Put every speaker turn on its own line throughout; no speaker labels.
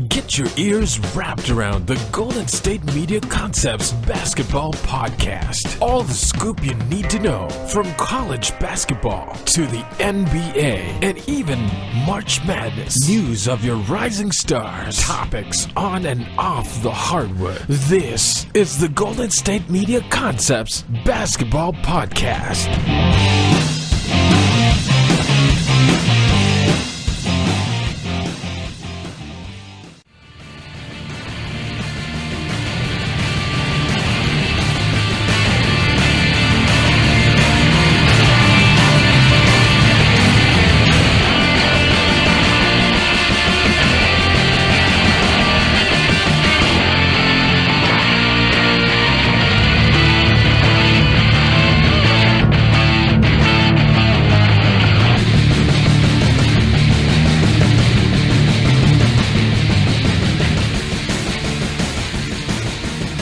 Get your ears wrapped around the Golden State Media Concepts Basketball Podcast. All the scoop you need to know from college basketball to the NBA and even March Madness. News of your rising stars. Topics on and off the hardwood. This is the Golden State Media Concepts Basketball Podcast.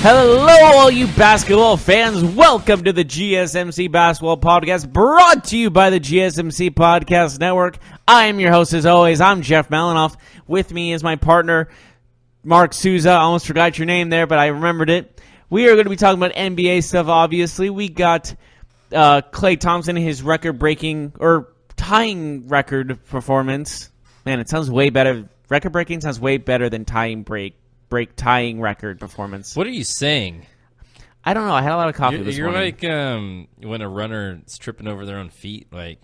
Hello, all you basketball fans. Welcome to the GSMC Basketball Podcast, brought to you by the GSMC Podcast Network. I am your host, as always. I'm Jeff Malinoff. With me is my partner, Mark Souza. I almost forgot your name there, but I remembered it. We are going to be talking about NBA stuff, obviously. We got Klay Thompson, his record-breaking, or tying record performance. Man, it sounds way better. Record-breaking sounds way better than tying tying record performance.
What are you saying?
I don't know. I had a lot of coffee this morning.
You're like when a runner is tripping over their own feet. Like,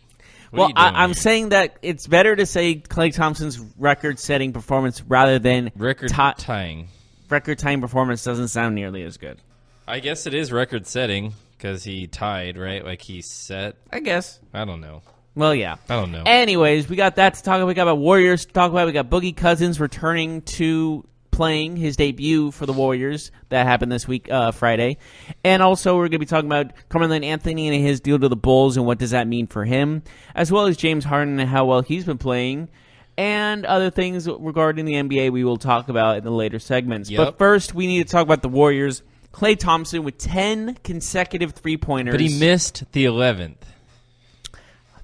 well, I'm saying that it's better to say Klay Thompson's record-setting performance rather than
record-tying.
Record-tying performance doesn't sound nearly as good.
I guess it is record-setting because he tied, right? Like he set.
I guess.
I don't know.
Well, yeah.
I don't know.
Anyways, we got that to talk about. We got Warriors to talk about. We got Boogie Cousins returning to playing his debut for the Warriors. That happened this week, Friday. And also we're going to be talking about Carmelo Anthony and his deal to the Bulls and what does that mean for him, as well as James Harden and how well he's been playing, and other things regarding the NBA we will talk about in the later segments.
Yep.
But first, we need to talk about the Warriors. Klay Thompson with 10 consecutive three-pointers.
But he missed the 11th.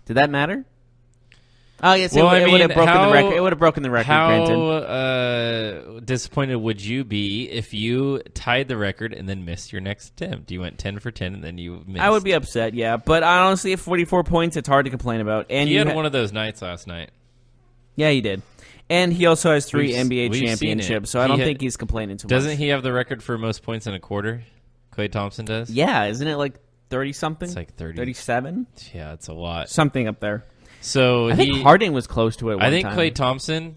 Did that matter? Oh, yes,
well,
it would have broken the record. It would have broken the record, granted.
How disappointed would you be if you tied the record and then missed your next attempt? You went 10 for 10 and then you missed.
I would be upset, yeah. But honestly, at 44 points, it's hard to complain about. And
he had one of those nights last night.
Yeah, he did. And he also has 3 NBA championships, so I don't think he's complaining too much.
Doesn't he have the record for most points in a quarter? Klay Thompson does?
Yeah, isn't it like 30-something?
It's like 30.
37?
Yeah, it's a lot.
Something up there.
So
I think Harden was close to it one time.
I think Klay Thompson,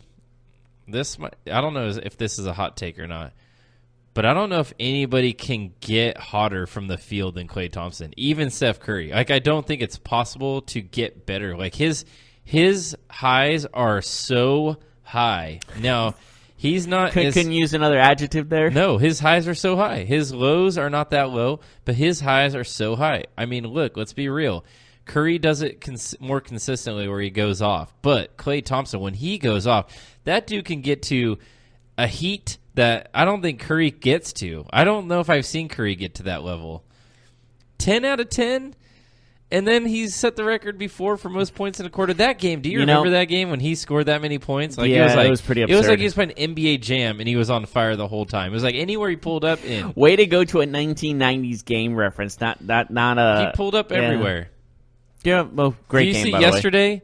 I don't know if this is a hot take or not, but I don't know if anybody can get hotter from the field than Klay Thompson, even Steph Curry. Like, I don't think it's possible to get better. Like, his highs are so high. Now, he's not...
Couldn't use another adjective there?
No, his highs are so high. His lows are not that low, but his highs are so high. I mean, look, let's be real. Curry does it more consistently where he goes off. But Klay Thompson, when he goes off, that dude can get to a heat that I don't think Curry gets to. I don't know if I've seen Curry get to that level. 10 out of 10? And then he's set the record before for most points in a quarter. That game, do you remember that game when he scored that many points? Like,
yeah, it was pretty absurd.
It was like he was playing NBA Jam and he was on fire the whole time. It was like anywhere he pulled up in.
Way to go to a 1990s game reference, not a...
He pulled up everywhere.
Yeah, well, great game, by the way.
Yesterday,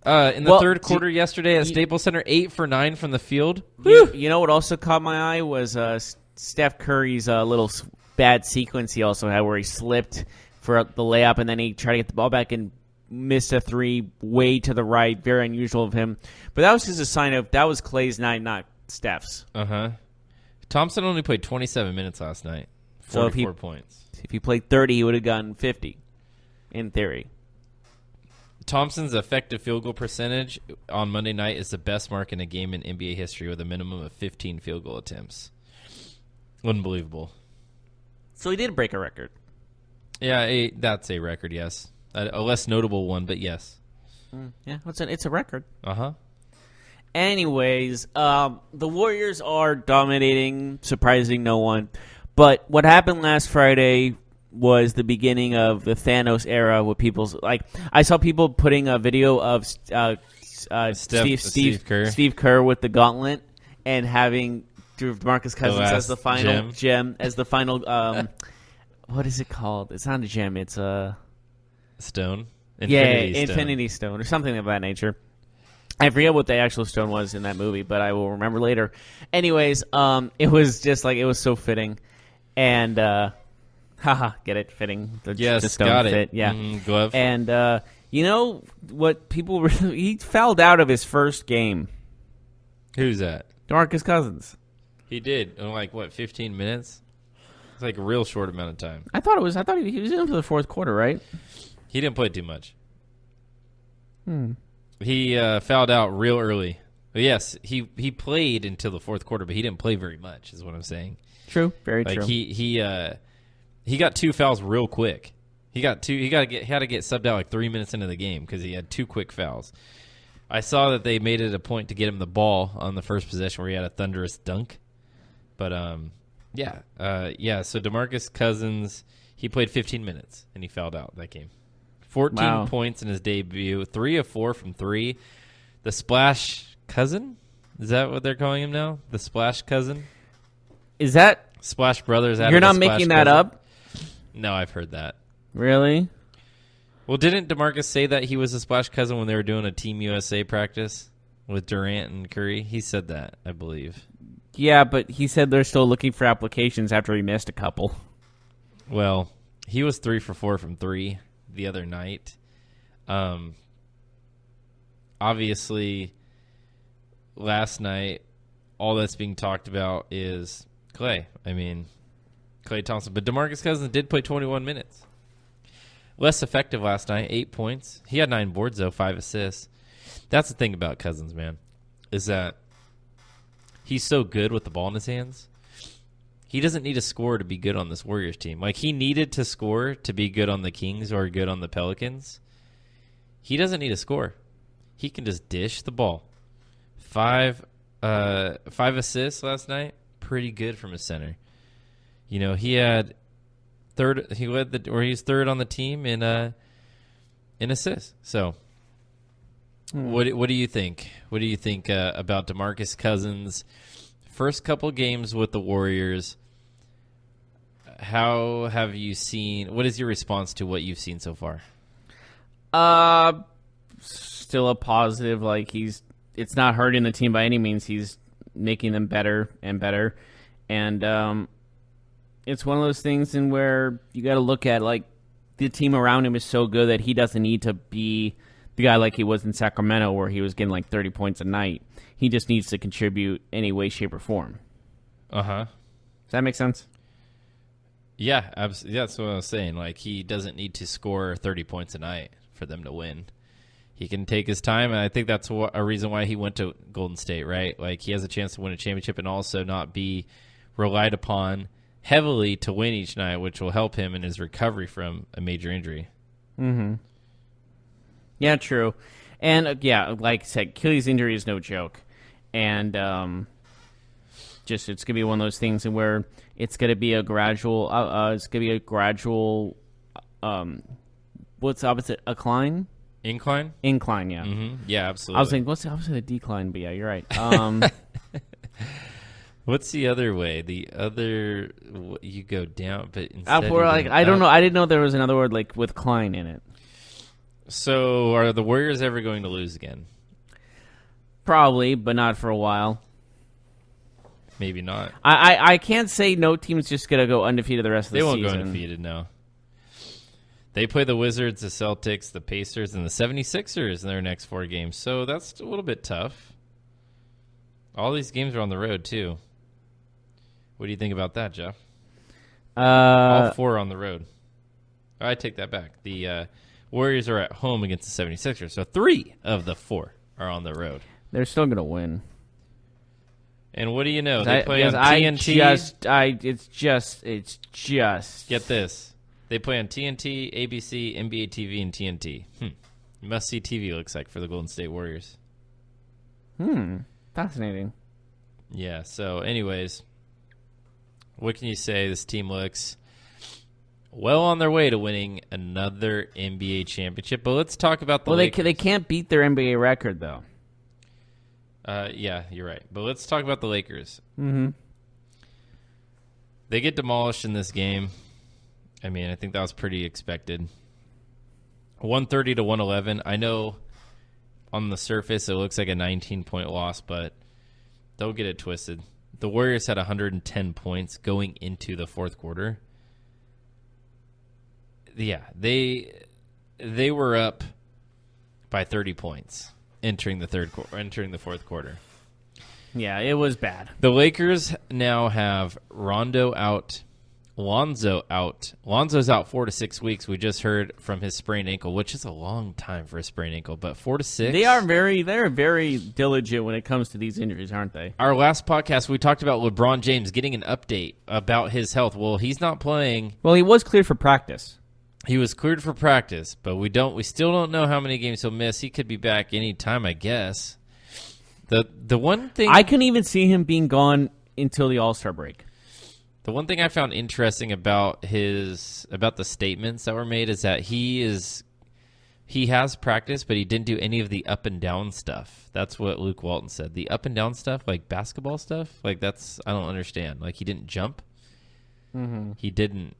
in the third quarter yesterday at Staples Center, 8 for 9 from the field?
You know what also caught my eye was Steph Curry's little bad sequence he also had where he slipped for the layup and then he tried to get the ball back and missed a 3 way to the right. Very unusual of him. But that was just a sign of that was Klay's night, not Steph's.
Uh-huh. Thompson only played 27 minutes last night. 44 points.
If he played 30, he would have gotten 50, in theory.
Thompson's effective field goal percentage on Monday night is the best mark in a game in NBA history with a minimum of 15 field goal attempts. Unbelievable.
So he did break a record.
Yeah, that's a record, yes. A less notable one, but yes.
Yeah, it's a record.
Uh-huh.
Anyways, the Warriors are dominating, surprising no one. But what happened last Friday was the beginning of the Thanos era with people's like I saw people putting a video of Steve Kerr with the gauntlet and having DeMarcus Cousins as the final gem, as the final what is it called? It's not a gem. It's a
stone.
Infinity Stone or something of that nature. I forget what the actual stone was in that movie, but I will remember later. Anyways, it was just like, it was so fitting. And, get it? Fitting.
Yes,
the stone
got
fit.
it.
Yeah.
Glove.
And, you know what people really, he fouled out of his first game.
Who's that?
DeMarcus Cousins.
He did. In 15 minutes? It's like a real short amount of time.
I thought he was in for the fourth quarter, right?
He didn't play too much. He fouled out real early. But yes, he played until the fourth quarter, but he didn't play very much, is what I'm saying.
True, very true.
He got 2 fouls real quick. He had to get subbed out 3 minutes into the game because he had 2 quick fouls. I saw that they made it a point to get him the ball on the first possession where he had a thunderous dunk. But So DeMarcus Cousins, he played 15 minutes and he fouled out that game. 14 points in his debut, 3 of 4 from 3. The Splash Cousin? Is that what they're calling him now? The Splash Cousin?
Is that
Splash Brothers?
You're not making that up?
No, I've heard that.
Really?
Well, didn't DeMarcus say that he was a Splash Cousin when they were doing a Team USA practice with Durant and Curry? He said that, I believe.
Yeah, but he said they're still looking for applications after he missed a couple.
Well, he was 3 for 4 from 3 the other night. Obviously, last night, all that's being talked about is Klay. I mean, Klay Thompson. But DeMarcus Cousins did play 21 minutes. Less effective last night, 8 points. He had 9 boards, though, 5 assists. That's the thing about Cousins, man, is that he's so good with the ball in his hands. He doesn't need to score to be good on this Warriors team. He needed to score to be good on the Kings or good on the Pelicans. He doesn't need to score. He can just dish the ball. 5 assists last night. Pretty good from a center. He had third. He led he's third on the team in assists. So, what do you think? What do you think about DeMarcus Cousins? First couple games with the Warriors, how have you seen? What is your response to what you've seen so far?
Still a positive. It's not hurting the team by any means. He's making them better and better, and it's one of those things in where you got to look at the team around him is so good that he doesn't need to be the guy like he was in Sacramento where he was getting 30 points a night. He just needs to contribute any way, shape, or form.
Uh-huh.
Does that make sense?
Yeah, absolutely. That's what I was saying. He doesn't need to score 30 points a night for them to win. He can take his time, and I think that's a reason why he went to Golden State, right? He has a chance to win a championship and also not be relied upon heavily to win each night, which will help him in his recovery from a major injury.
Mm-hmm. Yeah, true. And, like I said, Achilles injury is no joke. And it's going to be one of those things where it's going to be a gradual, what's the opposite? Accline?
Incline?
Incline, yeah.
Mm-hmm. Yeah, absolutely.
I was thinking, what's the opposite of decline? But yeah, you're right.
What's the other way? You go down, but instead
I don't know. I didn't know there was another word with Klein in it.
So, are the Warriors ever going to lose again?
Probably, but not for a while.
Maybe not.
I can't say no team's just going to go undefeated the rest of the season.
They won't go undefeated, no. They play the Wizards, the Celtics, the Pacers, and the 76ers in their next 4 games. So, that's a little bit tough. All these games are on the road, too. What do you think about that, Jeff? All 4 are on the road. I take that back. The Warriors are at home against the 76ers, so 3 of the 4 are on the road.
They're still going to win.
And what do you know? They play on TNT.
It's just.
Get this. They play on TNT, ABC, NBA TV, and TNT. Must-see TV looks like for the Golden State Warriors.
Fascinating.
Yeah, so anyways, what can you say? This team looks well on their way to winning another NBA championship. But let's talk about the Lakers.
They can't beat their NBA record, though.
Yeah, you're right. But let's talk about the Lakers.
Mm-hmm.
They get demolished in this game. I mean, I think that was pretty expected. 130 to 111. I know on the surface it looks like a 19-point loss, but don't get it twisted. The Warriors had 110 points going into the fourth quarter. Yeah, they were up by 30 points entering the fourth quarter.
Yeah, it was bad.
The Lakers now have Rondo out, Lonzo out. Lonzo's out 4 to 6 weeks. We just heard from his sprained ankle, which is a long time for a sprained ankle, but 4 to 6.
They're very diligent when it comes to these injuries, aren't they?
Our last podcast, we talked about LeBron James getting an update about his health. Well, he's not playing.
Well, he was cleared for practice.
He was cleared for practice, but we still don't know how many games he'll miss. He could be back any time, I guess. The one thing
I couldn't even see him being gone until the All-Star break.
The one thing I found interesting about the statements that were made is that he has practice, but he didn't do any of the up and down stuff. That's what Luke Walton said. The up and down stuff, like basketball stuff, like I don't understand. Like he didn't jump.
Mm-hmm.
He didn't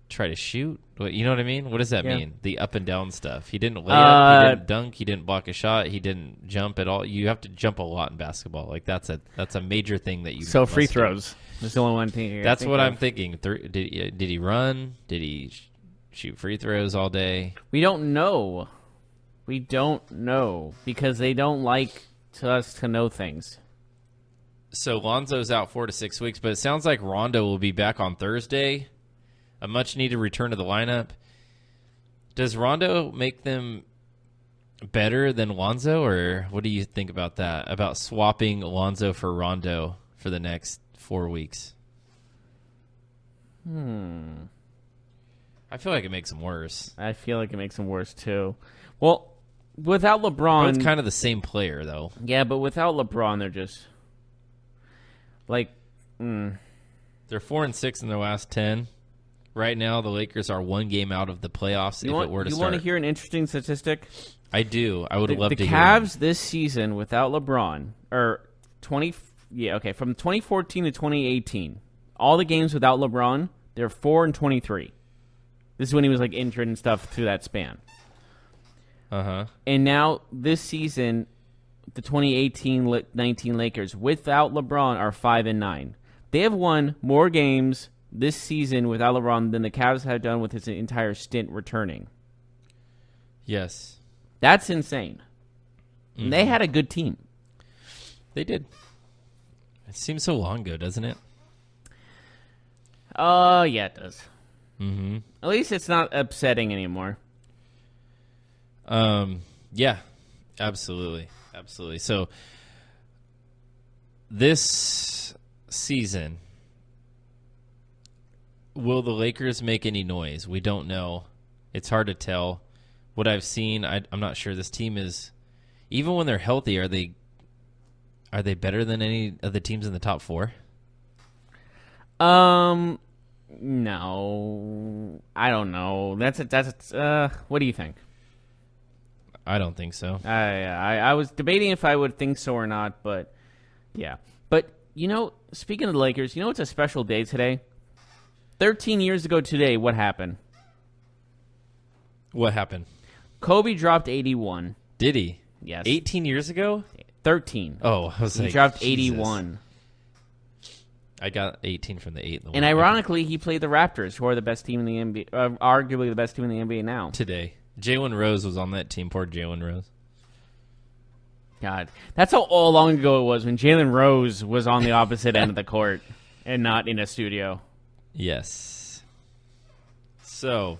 try to shoot. You know what I mean? What does that
Yeah.
mean? The up and down stuff. He didn't lay up. He didn't dunk. He didn't block a shot. He didn't jump at all. You have to jump a lot in basketball. Like that's a major thing that you.
So
must
free
do.
throws. That's the only one thing.
That's what I'm thinking. Did he run? Did he shoot free throws all day?
We don't know. We don't know because they don't like us to know things.
So Lonzo's out 4 to 6 weeks, but it sounds like Rondo will be back on Thursday. A much-needed return to the lineup. Does Rondo make them better than Lonzo, or what do you think about that? About swapping Lonzo for Rondo for the next 4 weeks? I feel like it makes them worse.
I feel like it makes them worse too. Well, without LeBron,
Both kind of the same player, though.
yeah, but without LeBron, they're just like.
They're 4-6 in their last 10. Right now, the Lakers are 1 game out of the playoffs.
You
if
want,
it were to
you
start,
want to hear an interesting statistic?
I do. I would love
The
to hear.
Cavs this season without LeBron, or from 2014 to 2018, all the games without LeBron, they're 4-23. This is when he was like injured and stuff through that span. And now this season, the 2018-19 Lakers without LeBron are 5-9. They have won more games this season without LeBron than the Cavs have done with his entire stint returning.
Yes.
That's insane. And they had a good team.
They did. It seems so long ago, doesn't it?
Yeah, it does.
Mm-hmm.
At least it's not upsetting anymore.
Yeah, absolutely. Absolutely. So this season, will the Lakers make any noise? We don't know. It's hard to tell. What I've seen, I'm not sure. This team is, even when they're healthy, are they better than any of the teams in the top 4?
No, I don't know. What do you think?
I don't think so.
I was debating if I would think so or not, but yeah. But speaking of the Lakers, it's a special day today. 13 years ago today, what happened?
What happened?
Kobe dropped 81.
Did he?
Yes.
18 years ago?
13.
Oh, I was
He
like,
dropped
Jesus.
81.
I got 18 from the 8.
And ironically, he played the Raptors, who are the best team in the NBA, arguably the best team in the NBA now.
Today. Jalen Rose was on that team. Poor Jalen Rose.
God, that's how long ago it was when Jalen Rose was on the opposite end of the court and not in a studio.
Yes. So,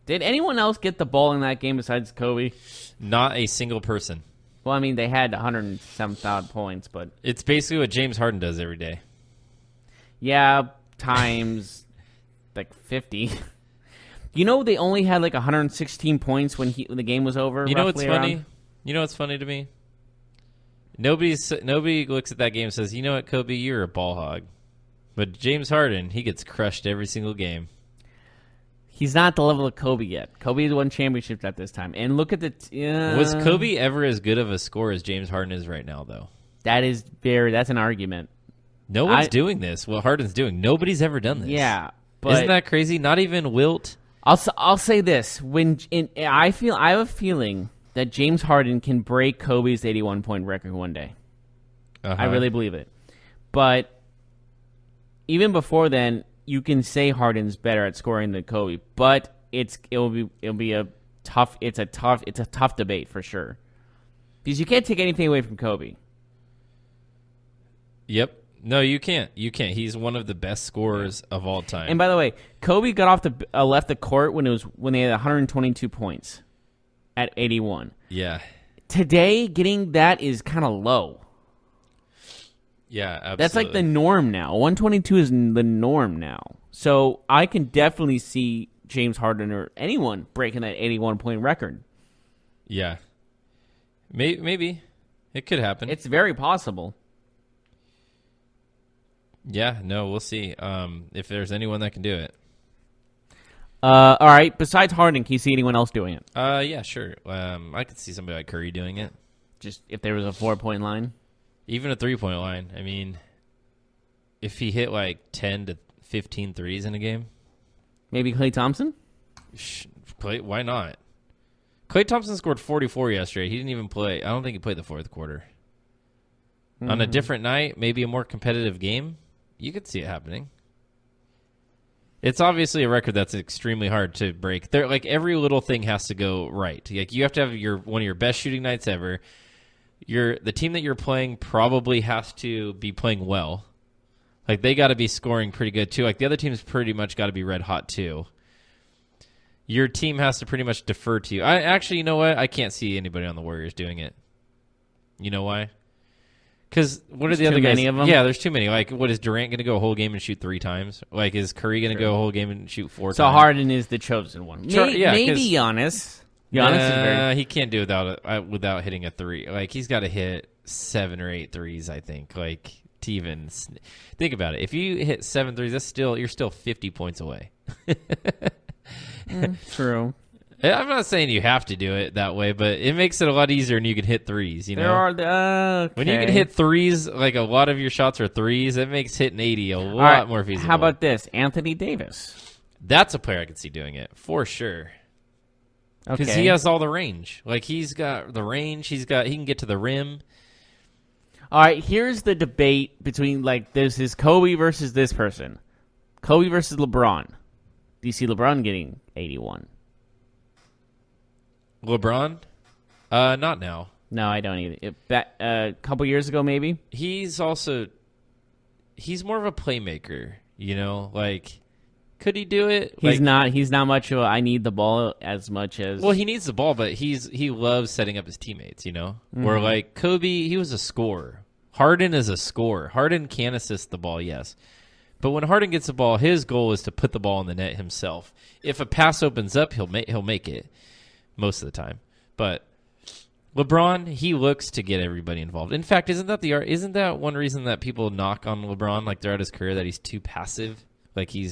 Did anyone else get the ball in that game besides Kobe?
not a single person.
Well, I mean, they had 107,000 points, but
It's basically what James Harden does every day.
yeah, times like 50. They only had like 116 points when the game was over.
You know what's
roughly
funny?
around?
You know what's funny to me? Nobody looks at that game and says, "You know what, Kobe, you're a ball hog." But James Harden, he gets crushed every single game.
He's not the level of Kobe yet. Kobe won championships at this time. And look at
Was Kobe ever as good of a scorer as James Harden is right now, though?
That's an argument.
No one's doing this. What Harden's doing. Nobody's ever done this.
Yeah. But
isn't that crazy? Not even Wilt.
I'll say this. I have a feeling that James Harden can break Kobe's 81-point record one day. I really believe it. But even before then, you can say Harden's better at scoring than Kobe, but it'll be a tough debate for sure. Because you can't take anything away from Kobe.
Yep. No, you can't. You can't. He's one of the best scorers of all time.
And by the way, Kobe got off left the court when they had 122 points at 81.
Yeah.
Today, getting that is kind of low.
Yeah, absolutely.
That's like the norm now. 122 is the norm now. So I can definitely see James Harden or anyone breaking that 81-point record.
Yeah. Maybe. It could happen.
It's very possible.
Yeah, no, we'll see if there's anyone that can do it.
All right, besides Harden, can you see anyone else doing it?
Yeah, sure. I could see somebody like Curry doing it.
Just if there was a 4-point line?
Even a 3-point line. I mean, if he hit like 10 to 15 threes in a game.
Maybe Klay Thompson?
Why not? Klay Thompson scored 44 yesterday. He didn't even play. I don't think he played the fourth quarter. Mm-hmm. On a different night, maybe a more competitive game, you could see it happening. It's obviously a record that's extremely hard to break. Like every little thing has to go right. Like you have to have one of your best shooting nights ever. The team that you're playing probably has to be playing well. Like they got to be scoring pretty good too. Like the other team's pretty much got to be red hot too. Your team has to pretty much defer to you. You know what? I can't see anybody on the Warriors doing it. You know why? Because what are the other guys?
Many of them?
Yeah, there's too many. Like, what is Durant going to go a whole game and shoot 3 times? Like, is Curry going to go a whole game and shoot 4 times?
So Harden is the chosen one. Maybe Giannis. Giannis is very.
He can't do it without hitting a 3. Like, he's got to hit 7 or 8 threes. I think. Like, to even think about it, if you hit 7 threes, you're still 50 points away.
True.
I'm not saying you have to do it that way, but it makes it a lot easier when you can hit threes. You know,
okay.
When you can hit threes, like a lot of your shots are threes, it makes hitting 80 a lot more feasible.
How about this, Anthony Davis?
That's a player I could see doing it for sure. Because he has all the range. Like he's got the range. He can get to the rim.
All right, here's the debate between this is Kobe versus this person, Kobe versus LeBron. Do you see LeBron getting 81?
LeBron? Not now.
No, I don't either. A couple years ago, maybe.
He's more of a playmaker, you know? Like, could he do it?
He's not much of a I need the ball as much as...
Well, he needs the ball, but he loves setting up his teammates, you know? Mm-hmm. Where, like, Kobe, he was a scorer. Harden is a scorer. Harden can assist the ball, yes. But when Harden gets the ball, his goal is to put the ball in the net himself. If a pass opens up, he'll make it. Most of the time. But LeBron, he looks to get everybody involved. In fact, isn't that one reason that people knock on LeBron like throughout his career, that he's too passive? Like he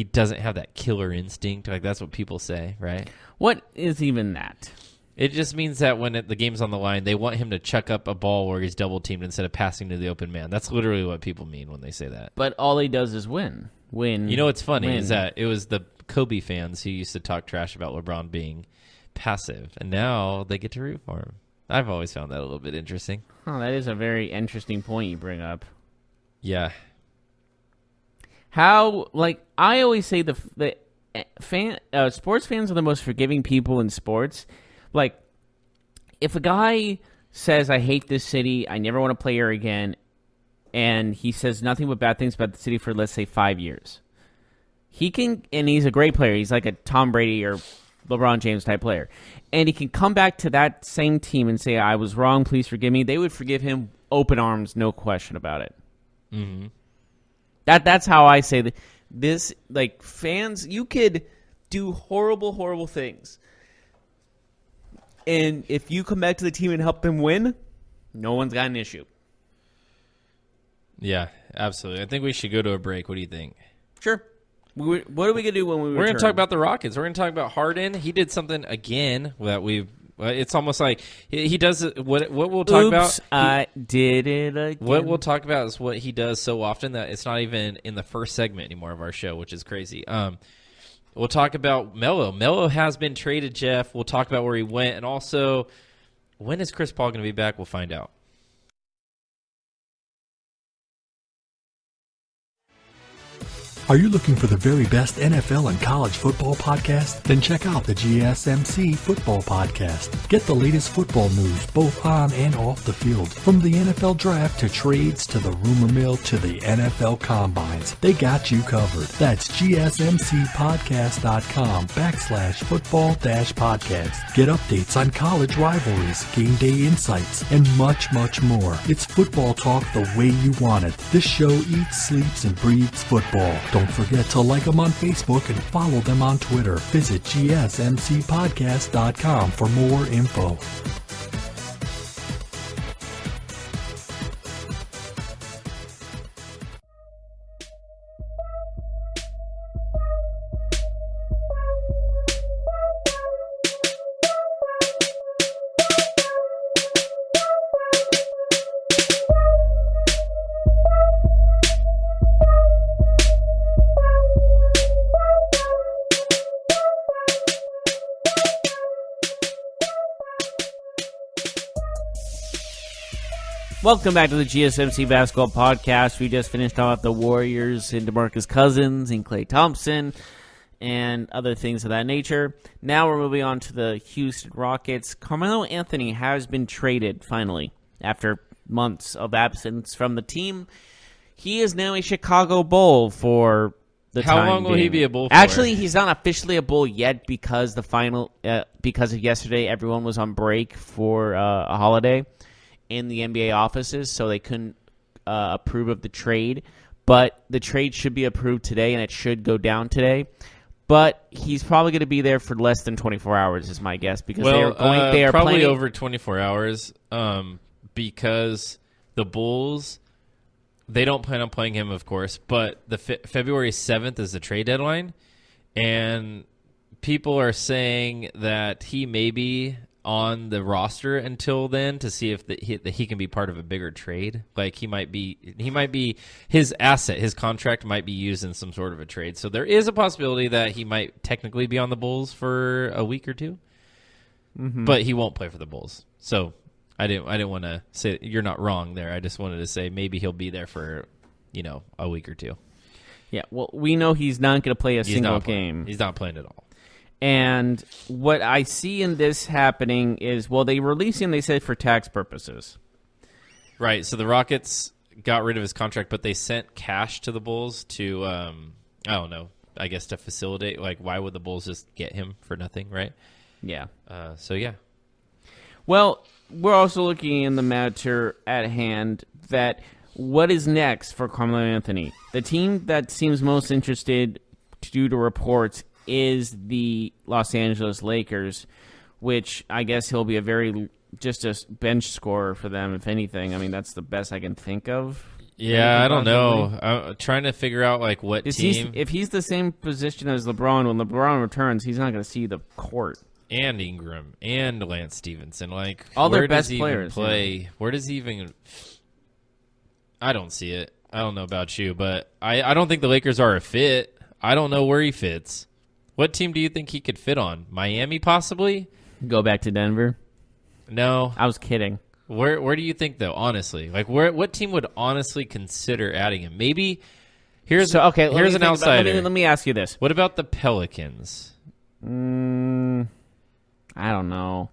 doesn't have that killer instinct. Like that's what people say, right?
What is even that?
It just means that when the game's on the line, they want him to chuck up a ball where he's double teamed instead of passing to the open man. That's literally what people mean when they say that.
But all he does is win.
You know what's funny is that it was the Kobe fans who used to talk trash about LeBron being passive, and now they get to root for him. I've always found that a little bit interesting.
Oh, that is a very interesting point you bring up.
Yeah.
How, I always say sports fans are the most forgiving people in sports. Like, if a guy says, I hate this city, I never want to play here again, and he says nothing but bad things about the city for, let's say, 5 years, and he's a great player. He's like a Tom Brady or LeBron James type player. And he can come back to that same team and say, I was wrong, please forgive me. They would forgive him open arms, no question about it. Mm-hmm. That's how I say that. This, fans, you could do horrible, horrible things. And if you come back to the team and help them win, no one's got an issue.
Yeah, absolutely. I think we should go to a break. What do you think?
Sure. What are we gonna do when we return?
We're going to talk about the Rockets. We're going to talk about Harden. He did something again that we've. It's almost like he does what we'll talk about.
I did it again.
What we'll talk about is what he does so often that it's not even in the first segment anymore of our show, which is crazy. We'll talk about Melo. Melo has been traded, Jeff. We'll talk about where he went, and also when is Chris Paul going to be back? We'll find out.
Are you looking for the very best NFL and college football podcast? Then check out the GSMC Football Podcast. Get the latest football news both on and off the field. From the NFL Draft to trades to the rumor mill to the NFL Combines. They got you covered. That's GSMCpodcast.com/football-podcast. Get updates on college rivalries, game day insights, and much, much more. It's football talk the way you want it. This show eats, sleeps, and breathes football. Don't forget to like them on Facebook and follow them on Twitter. Visit GSMCpodcast.com for more info.
Welcome back to the GSMC Basketball Podcast. We just finished off the Warriors and DeMarcus Cousins and Klay Thompson and other things of that nature. Now we're moving on to the Houston Rockets. Carmelo Anthony has been traded, finally, after months of absence from the team. He is now a Chicago Bull for the time being.
How long will he be a Bull for?
Actually, he's not officially a Bull yet because because of yesterday, everyone was on break for a holiday in the NBA offices, so they couldn't approve of the trade. But the trade should be approved today, and it should go down today. But he's probably going to be there for less than 24 hours, is my guess, because they are
probably
playing
over 24 hours. Because the Bulls, they don't plan on playing him, of course. But the February 7th is the trade deadline, and people are saying that he may be on the roster until then to see if he can be part of a bigger trade. Like he might be his asset, his contract might be used in some sort of a trade. So there is a possibility that he might technically be on the Bulls for a week or two, but he won't play for the Bulls. So I didn't want to say you're not wrong there. I just wanted to say maybe he'll be there for a week or two.
Yeah, well, we know he's not going to play a single game.
He's not playing at all.
And what I see in this happening is, well, they released him, they said, for tax purposes.
Right. So the Rockets got rid of his contract, but they sent cash to the Bulls to, I don't know, I guess to facilitate. Like, why would the Bulls just get him for nothing, right?
Yeah.
So, yeah.
Well, we're also looking in the matter at hand that what is next for Carmelo Anthony? The team that seems most interested, due to reports, is the Los Angeles Lakers, which I guess he'll be just a bench scorer for them, if anything. I mean, that's the best I can think of.
Yeah, I don't know. I'm trying to figure out what team.
If he's the same position as LeBron, when LeBron returns, he's not going to see the court.
And Ingram and Lance Stevenson,
all their
where
best
does he
players
even play? Yeah. Where does he even? I don't see it. I don't know about you, but I don't think the Lakers are a fit. I don't know where he fits. What team do you think he could fit on? Miami, possibly?
Go back to Denver?
No.
I was kidding.
Where do you think, though, honestly? What team would honestly consider adding him? Maybe here's an outsider.
Let me ask you this.
What about the Pelicans?
I don't know.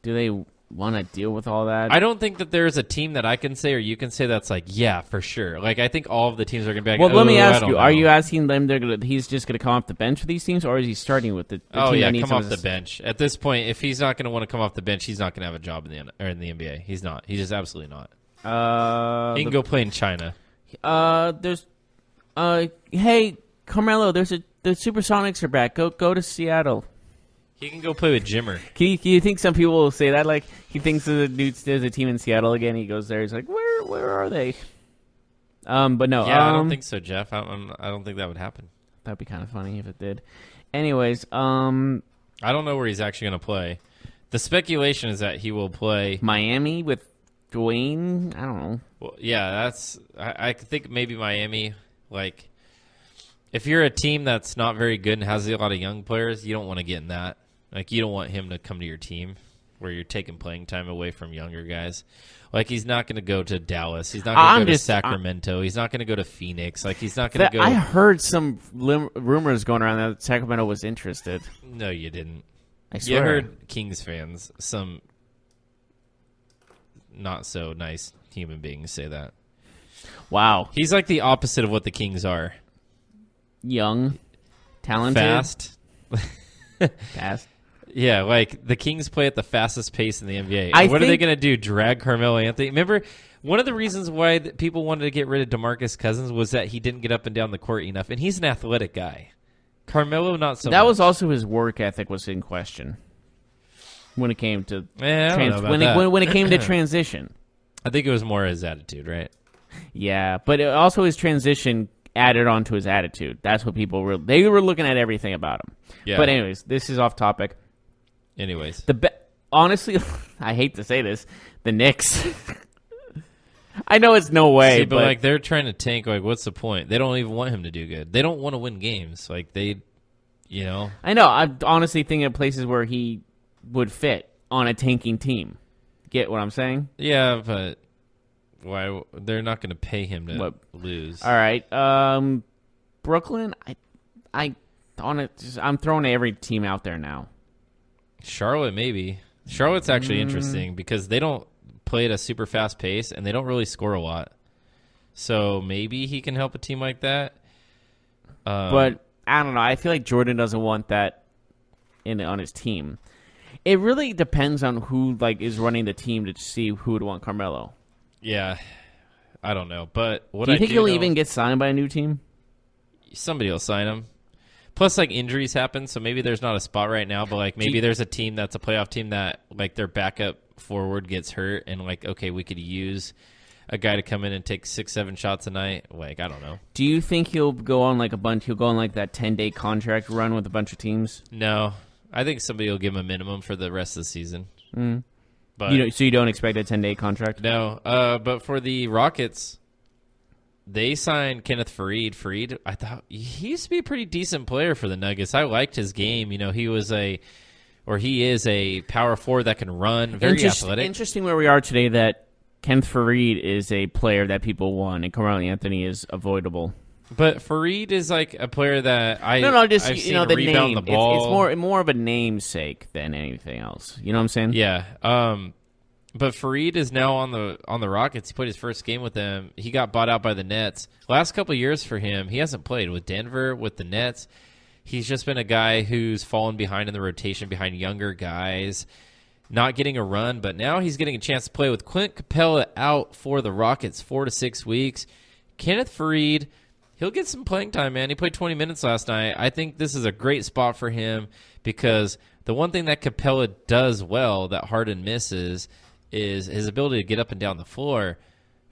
Do they want to deal with all that?
I don't think that there's a team that I can say or you can say that's yeah, for sure. I think all of the teams are going to be like,
well, let me ask you, are you asking them he's just going to come off the bench for these teams, or is he starting with the team that needs
come off the bench? At this point, if he's not going to want to come off the bench, he's not going to have a job in the NBA. He's not. He's just absolutely not. He can go play in China.
Hey, Carmelo, the Supersonics are back. Go to Seattle.
He can go play with Jimmer.
Can you think some people will say that? Like, he thinks there's a team in Seattle again. He goes there. He's like, where are they? But no.
Yeah, I don't think so, Jeff. I don't think that would happen.
That'd be kind of funny if it did. Anyways,
I don't know where he's actually going to play. The speculation is that he will play
Miami with Dwayne. I don't know.
Well, yeah, I think maybe Miami. Like, if you're a team that's not very good and has a lot of young players, you don't want to get in that. Like, you don't want him to come to your team where you're taking playing time away from younger guys. Like, he's not going to go to Dallas. He's not going to go to Sacramento. He's not going to go to Phoenix. Like, he's not going to go.
I heard some rumors going around that Sacramento was interested.
No, you didn't.
I swear.
You heard Kings fans, some not so nice human beings say that.
Wow.
He's like the opposite of what the Kings are.
Young, talented, fast.
Yeah, like the Kings play at the fastest pace in the NBA. What are they going to do? Drag Carmelo Anthony? Remember, one of the reasons why people wanted to get rid of DeMarcus Cousins was that he didn't get up and down the court enough, and he's an athletic guy. Carmelo, not so much.
That was also his work ethic was in question when it came to when it came to transition.
I think it was more his attitude, right?
Yeah, but also his transition added on to his attitude. That's what people were looking at everything about him.
Yeah.
But anyways, this is off topic.
Anyways,
honestly, I hate to say this, the Knicks. I know it's no way,
but like they're trying to tank. Like, what's the point? They don't even want him to do good. They don't want to win games. Like I know.
I'm honestly thinking of places where he would fit on a tanking team. Get what I'm saying?
Yeah, but why? They're not going to pay him to lose.
All right, Brooklyn. I'm throwing every team out there now.
Charlotte, maybe. Charlotte's actually interesting because they don't play at a super fast pace and they don't really score a lot. So maybe he can help a team like that.
But I don't know. I feel like Jordan doesn't want that on his team. It really depends on who is running the team to see who would want Carmelo.
Yeah, I don't know. But
do you think he'll even get signed by a new team?
Somebody will sign him. Plus, injuries happen, so maybe there's not a spot right now, but, maybe there's a team that's a playoff team that, their backup forward gets hurt, and, okay, we could use a guy to come in and take 6-7 shots a night. I don't know.
Do you think he'll go on, he'll go on, that 10-day contract run with a bunch of teams?
No. I think somebody will give him a minimum for the rest of the season.
Mm.
But
so you don't expect a 10-day contract?
No. But for the Rockets, they signed Kenneth Faried. Faried, I thought he used to be a pretty decent player for the Nuggets. I liked his game. He is a power forward that can run, very athletic.
Interesting where we are today that Kenneth Faried is a player that people want, and Carmelo Anthony is avoidable.
But Faried is a player that I've seen
the
rebound
name.
the ball.
It's more of a namesake than anything else. You know what I'm saying?
Yeah. But Faried is now on the Rockets. He played his first game with them. He got bought out by the Nets. Last couple of years for him, he hasn't played with Denver, with the Nets. He's just been a guy who's fallen behind in the rotation, behind younger guys, not getting a run. But now he's getting a chance to play with Clint Capella out for the Rockets 4 to 6 weeks. Kenneth Faried, he'll get some playing time, man. He played 20 minutes last night. I think this is a great spot for him because the one thing that Capella does well that Harden misses is his ability to get up and down the floor.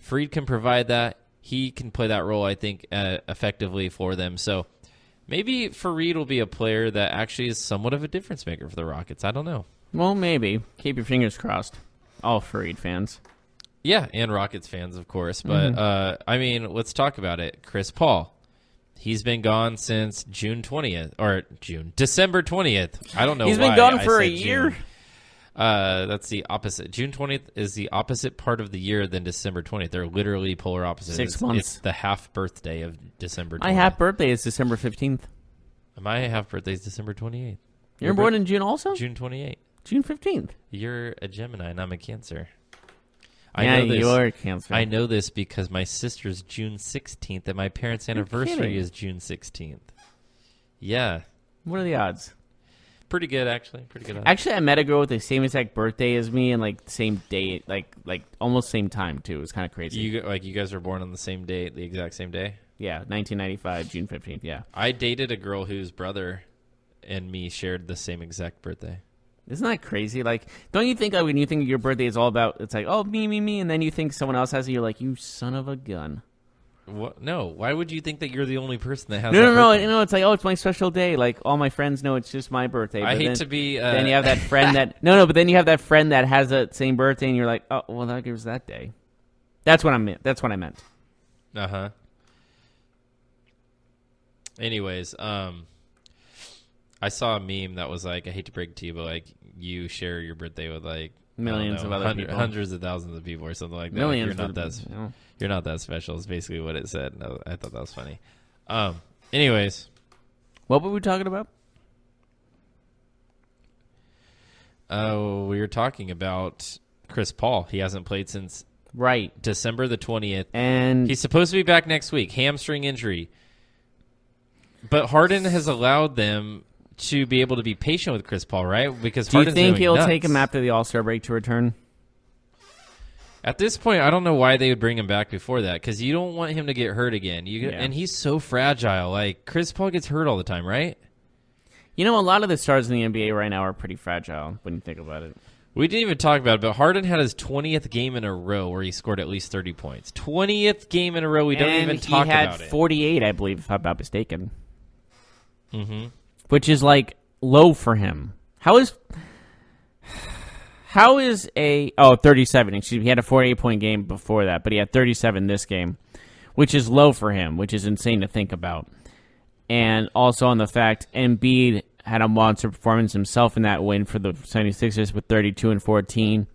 Faried can provide that. He can play that role, I think, effectively for them. So maybe Faried will be a player that actually is somewhat of a difference maker for the Rockets. I don't know.
Well, maybe. Keep your fingers crossed. All Faried fans.
Yeah, and Rockets fans, of course. But, let's talk about it. Chris Paul. He's been gone since December 20th. I don't know why
he's been gone for a year.
June. That's the opposite. June 20th is the opposite part of the year than December 20th. They're literally polar opposites.
6 months.
It's the half birthday of December 20th.
My half birthday is December 15th.
My half birthday is December 28th.
You're born in June also?
June 28th.
June 15th.
You're a Gemini and I'm a Cancer.
You're a Cancer.
I know this because my sister's June 16th and my parents' anniversary is June 16th. Yeah.
What are the odds?
Pretty good, actually. Pretty good.
Actually, I met a girl with the same exact birthday as me and same day, like almost same time too. It was kind of crazy.
You guys were born on the same day, the exact same day?
Yeah, 1995, June 15th. Yeah.
I dated a girl whose brother and me shared the same exact birthday.
Isn't that crazy? Don't you think when you think your birthday is all about, it's oh, me, and then you think someone else has it, you're like, you son of a gun.
What? No. Why would you think that you're the only person that has?
No,
that
no, no.
birthday?
You know, it's like, oh, it's my special day. Like all my friends know it's just my birthday.
I
but
hate
then,
to be.
Then you have that friend that no, but then you have that friend that has that same birthday, and you're like, oh, well, that gives that day. That's what I meant. That's what I meant.
Uh huh. Anyways, I saw a meme that was like, I hate to break it to you, but like you share your birthday with like
Millions of other people,
hundreds of thousands of people, or something like that.
Millions.
Like, you're not that special. Is basically what it said. No, I thought that was funny. Anyways,
What were we talking about?
we were talking about Chris Paul. He hasn't played since
Right.
December the 20th.
And
He's supposed to be back next week. Hamstring injury. But Harden has allowed them to be able to be patient with Chris Paul, right? Because
do you
Harden's
think
going
he'll
nuts.
take him after the All-Star break to return?
At this point, I don't know why they would bring him back before that, because you don't want him to get hurt again. And he's so fragile. Like, Chris Paul gets hurt all the time, right?
You know, a lot of the stars in the NBA right now are pretty fragile when you think about it.
We didn't even talk about it, but Harden had his 20th game in a row where he scored at least 30 points. 20th game in a row. We don't even talk
he had
about it.
48, I believe, if I'm not mistaken.
Mm-hmm.
Which is, like, low for him. How is 37, excuse me. He had a 48-point game before that, but he had 37 this game, which is low for him, which is insane to think about. And also on the fact Embiid had a monster performance himself in that win for the 76ers with 32 and 14.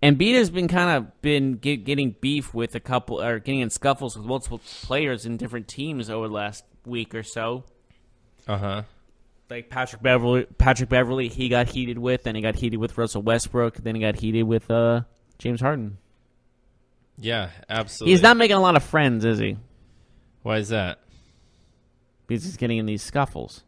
Embiid has been getting beef with getting in scuffles with multiple players in different teams over the last week or so.
Uh-huh.
Like Patrick Beverly, he got heated with, then he got heated with Russell Westbrook, then he got heated with James Harden.
Yeah, absolutely.
He's not making a lot of friends, is he?
Why is that?
Because he's getting in these scuffles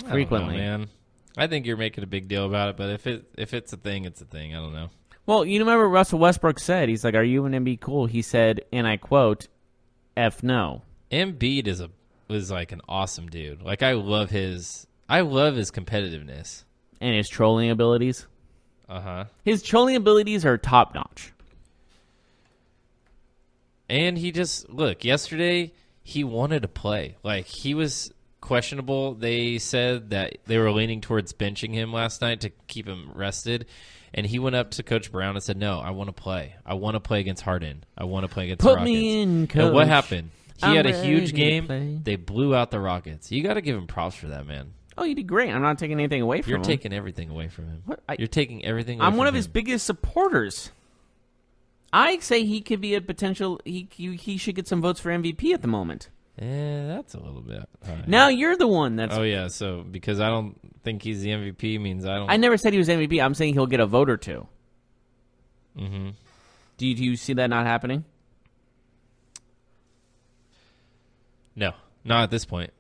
I
frequently.
don't know, man. I think you're making a big deal about it, but if it's a thing, it's a thing. I don't know.
Well, you remember what Russell Westbrook said? He's like, "Are you and Embiid cool?" He said, and I quote, "F no."
Embiid is like an awesome dude. Like I love his competitiveness
And his trolling abilities.
Uh-huh.
His trolling abilities are top notch.
And he just yesterday he wanted to play. Like he was questionable. They said that they were leaning towards benching him last night to keep him rested. And he went up to Coach Brown and said, "No, I want to play. I want to play against Harden. I want to play against the
Put
Rockets."
me in, Coach.
And what happened? He
I'm
had a
ready
huge
to
game.
play.
They blew out the Rockets. You got to give him props for that, man.
Oh, you did great. I'm not taking anything away from him.
You're taking everything away from him.
What?
You're taking everything away
I'm
from
one of
him.
his biggest supporters. I say he could be a potential. He should get some votes for MVP at the moment.
That's a little bit high.
Now you're the one that's.
Oh, yeah. So because I don't think he's the MVP means I don't.
I never said he was MVP. I'm saying he'll get a vote or two.
Mm-hmm.
Do you see that not happening?
No, not at this point.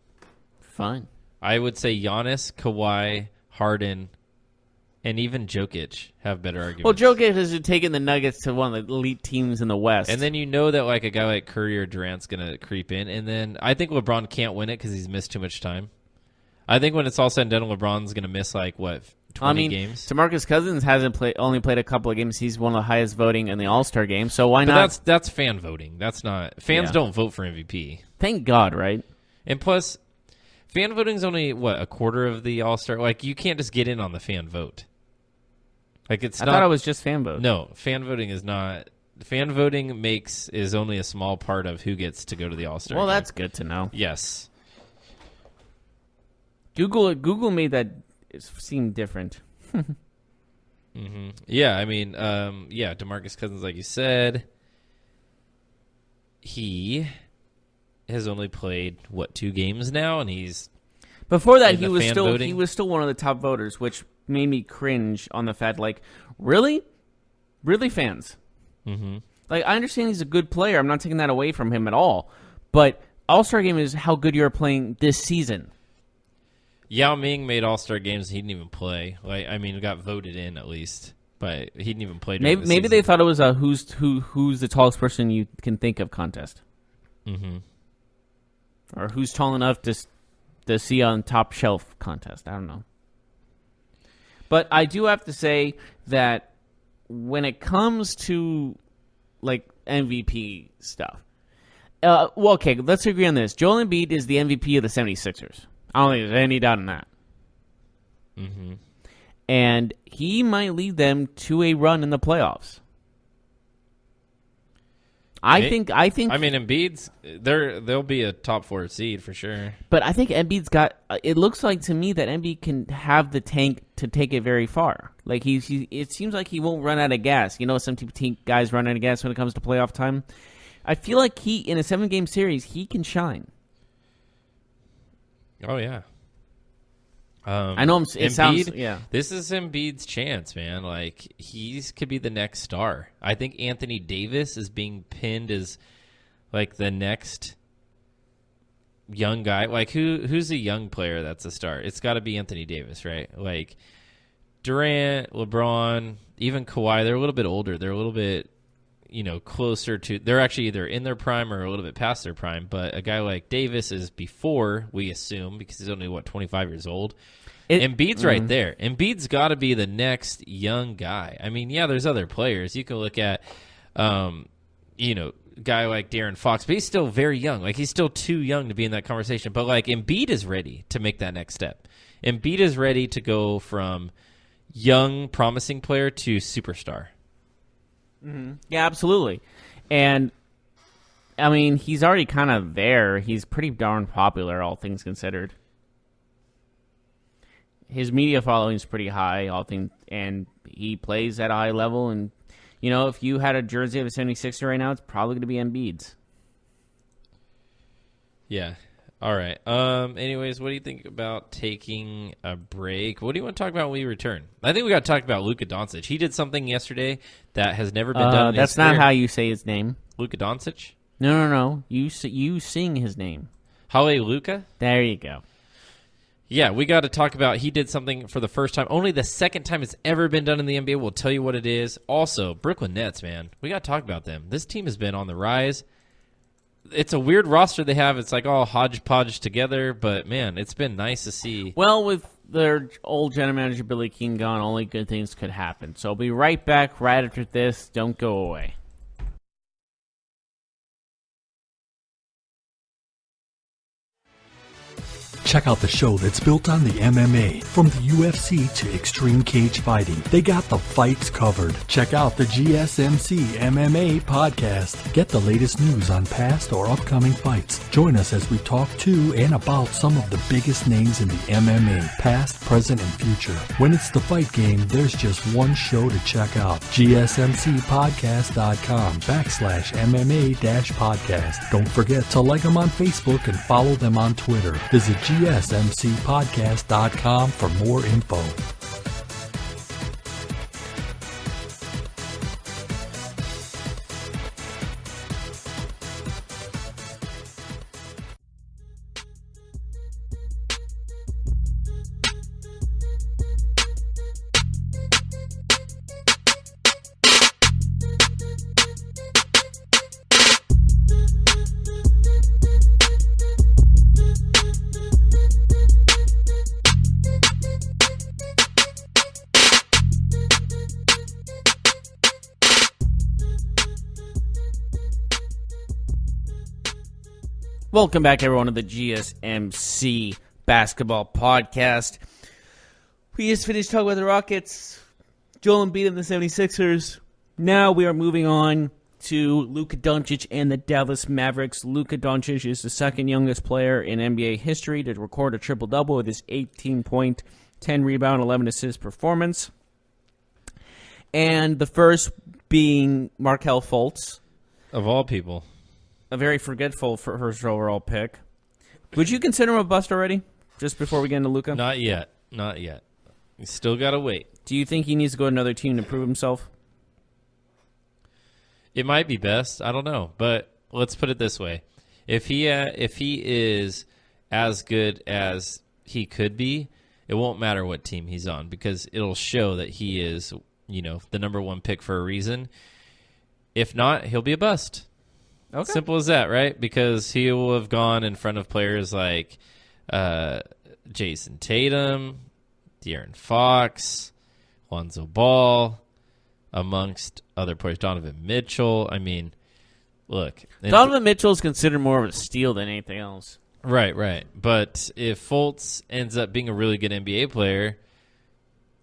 Fine.
I would say Giannis, Kawhi, Harden, and even Jokic have better arguments.
Well, Jokic has taken the Nuggets to one of the elite teams in the West.
And then you know that like a guy like Curry or Durant's going to creep in. And then I think LeBron can't win it because he's missed too much time. I think when it's all said and done, LeBron's going to miss 20 games.
DeMarcus Cousins only played a couple of games. He's one of the highest voting in the All-Star game. So why
But
not?
that's fan voting. That's not fans don't vote for MVP.
Thank God, right?
And plus, fan voting's only a quarter of the All-Star. Like you can't just get in on the fan vote. Like it's
I
not.
thought it was just fan vote.
No, fan voting is not. Fan voting is only a small part of who gets to go to the All-Star.
Well,
game.
that's good to know.
Yes.
Google made that seem different.
Mm-hmm. Yeah, I mean, DeMarcus Cousins, like you said, he has only played 2 games now, and he's
Before that,
in
he
the
was
fan
still
voting?
he was still one of the top voters, which made me cringe on the fact, like, really, fans.
Mm-hmm.
Like, I understand he's a good player. I'm not taking that away from him at all. But All-Star Game is how good you're playing this season.
Yao Ming made All-Star games. He didn't even play. Got voted in at least, but he didn't even play. During the
Maybe
season.
they thought it was a who's the tallest person you can think of contest,
Mm-hmm.
or who's tall enough to see on top shelf contest. I don't know. But I do have to say that when it comes to like MVP stuff, Well, okay, let's agree on this. Joel Embiid is the MVP of the 76ers. I don't think there's any doubt in that.
Mm-hmm.
And he might lead them to a run in the playoffs. I mean,
Embiid's they'll be a top 4 seed for sure.
But I think Embiid's got. It looks like to me that Embiid can have the tank to take it very far. Like it seems like he won't run out of gas. You know, some guys run out of gas when it comes to playoff time. I feel like in a 7-game series, he can shine.
Oh yeah.
I know it sounds. Yeah.
This is Embiid's chance, man. Like he could be the next star. I think Anthony Davis is being pinned as like the next young guy. Like who's a young player that's a star? It's got to be Anthony Davis, right? Like Durant, LeBron, even Kawhi. They're a little bit older. They're a little bit, closer to. They're actually either in their prime or a little bit past their prime. But a guy like Davis is before, we assume, because he's only 25 years old. Embiid's right there. Embiid's got to be the next young guy. I mean, yeah, there's other players. You can look at, guy like De'Aaron Fox, but he's still very young. Like, he's still too young to be in that conversation. But, like, Embiid is ready to make that next step. Embiid is ready to go from young, promising player to superstar.
Mm-hmm. Yeah, absolutely. And, I mean, he's already kind of there. He's pretty darn popular, all things considered. His media following is pretty high, and he plays at a high level. And, if you had a jersey of a 76er right now, it's probably going to be Embiid's.
Yeah. All right. Anyways, what do you think about taking a break? What do you want to talk about when we return? I think we got to talk about Luka Doncic. He did something yesterday that has never been done.
That's not how you say his name.
Luka Doncic?
No. You sing his name.
Hallelujah?
There you go.
Yeah, we got to talk about he did something for the first time. Only the second time it's ever been done in the NBA. We'll tell you what it is. Also, Brooklyn Nets, man. We got to talk about them. This team has been on the rise. It's a weird roster they have. It's like all hodgepodge together, but, man, it's been nice to see.
Well, with their old general manager, Billy King, gone, only good things could happen. So I'll be right back right after this. Don't go away.
Check out the show that's built on the MMA. From the UFC to extreme cage fighting, they got the fights covered. Check out the GSMC MMA podcast. Get the latest news on past or upcoming fights. Join us as we talk to and about some of the biggest names in the MMA, past, present, and future. When it's the fight game, there's just one show to check out. GSMCpodcast.com/MMA-podcast. Don't forget to like them on Facebook and follow them on Twitter. Visit GSMCpodcast.com for more info.
Welcome back, everyone, to the GSMC Basketball Podcast. We just finished talking about the Rockets, Joel Embiid and the 76ers. Now we are moving on to Luka Doncic and the Dallas Mavericks. Luka Doncic is the second youngest player in NBA history to record a triple-double with his 18-point, 10-rebound, 11-assist performance. And the first being Markelle Fultz.
Of all people.
A very forgetful first overall pick. Would you consider him a bust already? Just before we get into Luka?
Not yet. You still got to wait.
Do you think he needs to go to another team to prove himself?
It might be best. I don't know. But let's put it this way. If he is as good as he could be, it won't matter what team he's on because it'll show that he is, the number one pick for a reason. If not, he'll be a bust.
Okay.
Simple as that, right? Because he will have gone in front of players like Jason Tatum, De'Aaron Fox, Lonzo Ball, amongst other players, Donovan Mitchell. I mean, look.
Donovan Mitchell is considered more of a steal than anything else.
Right. But if Fultz ends up being a really good NBA player,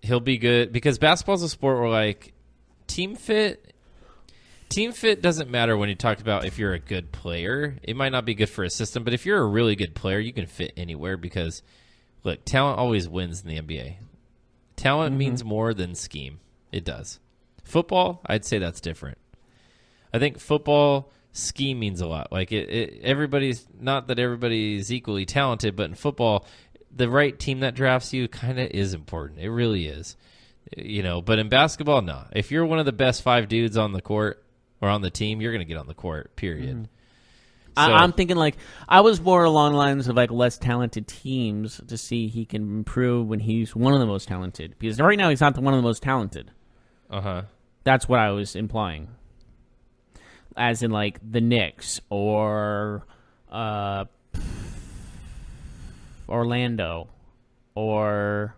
he'll be good. Because basketball's a sport where, like, team fit doesn't matter when you talk about if you're a good player. It might not be good for a system, but if you're a really good player, you can fit anywhere because, look, talent always wins in the NBA. Talent means more than scheme. It does. Football, I'd say that's different. I think football scheme means a lot. Like everybody's not that everybody's equally talented, but in football, the right team that drafts you kind of is important. It really is. But in basketball, no. If you're one of the best 5 dudes on the court or on the team, you're going to get on the court, period. So,
I'm thinking, like, I was more along the lines of, like, less talented teams to see he can improve when he's one of the most talented. Because right now he's not one of the most talented.
Uh-huh.
That's what I was implying. As in, like, the Knicks or Orlando or,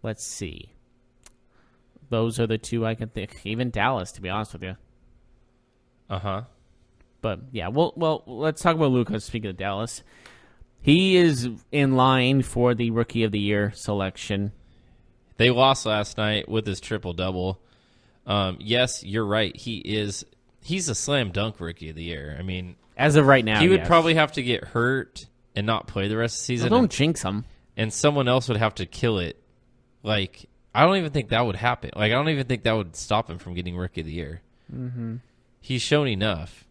let's see. Those are the 2 I can think. Even Dallas, to be honest with you.
Uh-huh.
But, yeah, well, let's talk about Luka. Speaking of Dallas, he is in line for the Rookie of the Year selection.
They lost last night with his triple-double. Yes, you're right. He's a slam dunk Rookie of the Year. I mean,
as of right now,
he would probably have to get hurt and not play the rest of the season.
Well, don't jinx him.
And someone else would have to kill it. Like, I don't even think that would happen. Like, I don't even think that would stop him from getting Rookie of the Year. Mm-hmm. He's shown enough.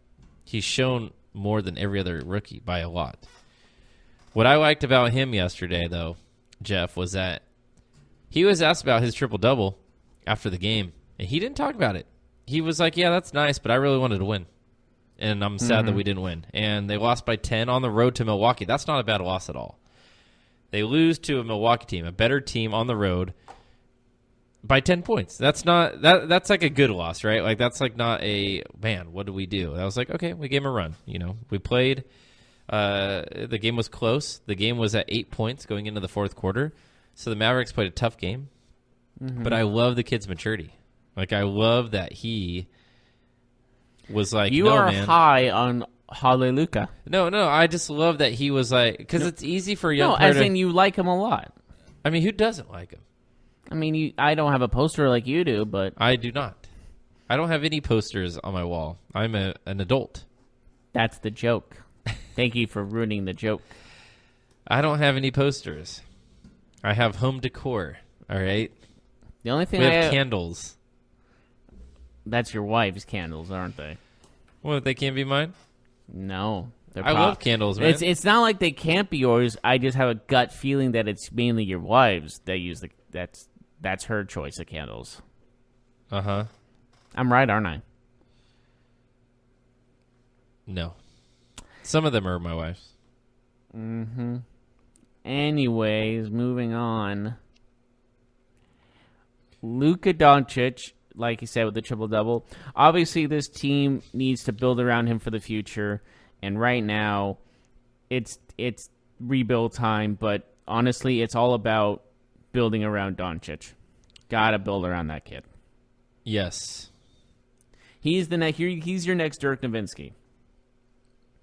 He's shown more than every other rookie by a lot. What I liked about him yesterday, though, Jeff, was that he was asked about his triple-double after the game, and he didn't talk about it. He was like, yeah, that's nice, but I really wanted to win, and I'm sad that we didn't win. And they lost by 10 on the road to Milwaukee. That's not a bad loss at all. They lose to a Milwaukee team, a better team on the road, by 10 points. That's not that's like a good loss, right? Like that's like not a man, what do we do? I was like, okay, we gave him a run. We played the game was close. The game was at 8 points going into the fourth quarter. So the Mavericks played a tough game. Mm-hmm. But I love the kid's maturity. Like I love that he was like,
you
no,
are
man.
high on Hallelujah.
No, I just love that he was like, because it's easy for a young
player.
No, as
in you like him a lot.
I mean, who doesn't like him?
I mean, I don't have a poster like you do, but
I do not. I don't have any posters on my wall. I'm an adult.
That's the joke. Thank you for ruining the joke.
I don't have any posters. I have home decor. All right.
The only thing
we have candles.
That's your wife's candles, aren't they?
What? They can't be mine?
No.
I love candles, man.
It's not like they can't be yours. I just have a gut feeling that it's mainly your wife's that use the. That's her choice of candles.
Uh-huh.
I'm right, aren't I?
No. Some of them are my wife's.
Mm-hmm. Anyways, moving on. Luka Doncic, like you said, with the triple-double. Obviously, this team needs to build around him for the future. And right now, it's rebuild time. But honestly, it's all about building around Doncic. Gotta build around that kid.
Yes.
He's your next Dirk Nowitzki.